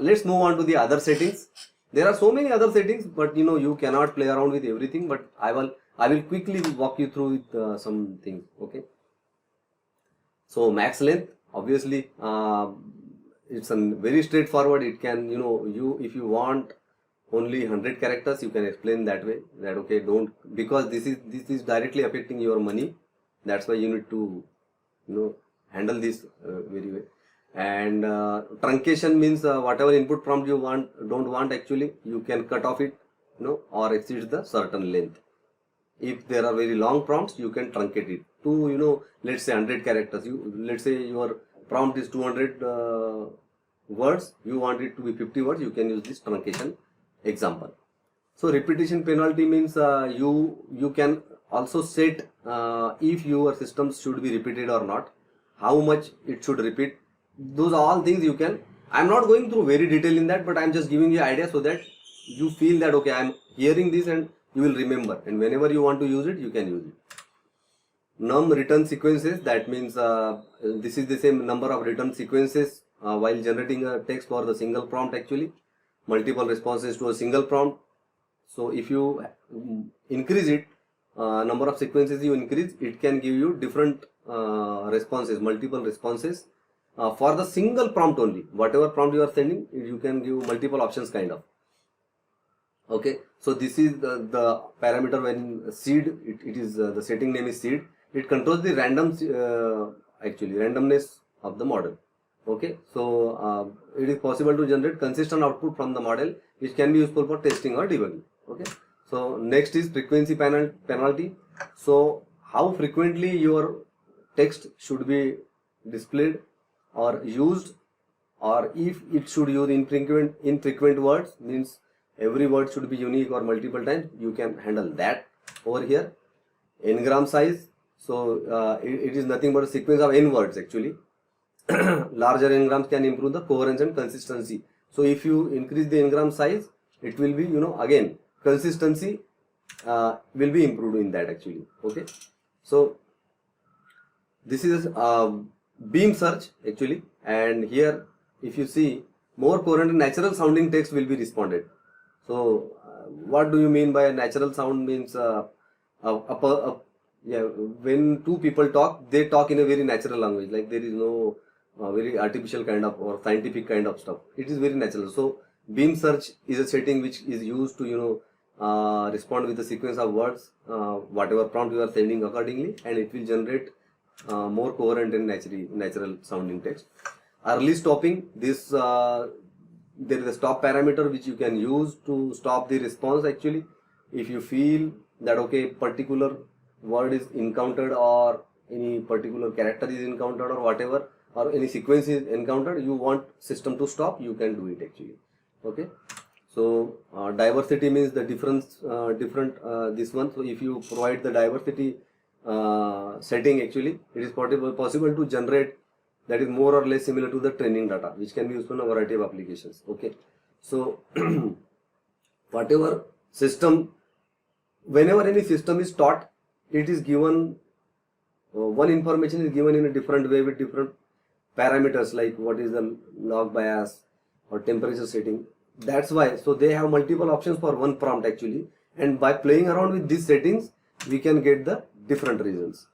let's move on to the other settings. There are so many other settings, but you cannot play around with everything, but I will quickly walk you through with some things. Okay, so max length, obviously, it's very straightforward. It can, if you want only 100 characters, you can explain that way, that okay, don't, because this is directly affecting your money. That's why you need to handle this very well. And truncation means whatever input prompt you don't want, actually you can cut off it, or exceed the certain length. If there are very long prompts, you can truncate it to let's say 100 characters. Let's say your prompt is 200 words, you want it to be 50 words, you can use this truncation example. So repetition penalty means you can also set if your system should be repeated or not, how much it should repeat. Those are all things you can. I'm not going through very detail in that, but I'm just giving you idea so that you feel that okay, I'm hearing this and you will remember, and whenever you want to use it, you can use it. Num return sequences, that means this is the same number of return sequences while generating a text for the single prompt, actually multiple responses to a single prompt. So if you increase it, number of sequences you increase, it can give you different responses, multiple responses for the single prompt only. Whatever prompt you are sending, you can give multiple options kind of. Okay, so this is the parameter when seed, it is the setting name is seed. It controls the randomness of the model. Okay, so it is possible to generate consistent output from the model, which can be useful for testing or debugging. Okay, so next is frequency penalty. So how frequently your text should be displayed or used, or if it should use infrequent words, means every word should be unique or multiple times, you can handle that over here. N-gram size, so it is nothing but a sequence of n words, actually. Larger n-grams can improve the coherence and consistency. So if you increase the n-gram size, it will be, again, consistency will be improved in that, actually. Okay, so this is beam search, actually, and here if you see, more coherent and natural sounding text will be responded. So what do you mean by natural sound? Means when two people talk, they talk in a very natural language, like there is no very artificial kind of or scientific kind of stuff. It is very natural. So beam search is a setting which is used to respond with a sequence of words, whatever prompt you are sending accordingly, and it will generate more coherent and natural sounding text. Early stopping, this there is a stop parameter which you can use to stop the response, actually. If you feel that okay, particular word is encountered, or any particular character is encountered, or whatever, or any sequence is encountered, you want system to stop, you can do it, actually. Okay, so diversity means the different this one. So if you provide the diversity setting, actually it is possible to generate that is more or less similar to the training data, which can be used in a variety of applications. Okay, so whatever system, whenever any system is taught, it is given one information is given in a different way with different parameters, like what is the log bias or temperature setting. That's why, so they have multiple options for one prompt, actually, and by playing around with these settings, we can get the different results.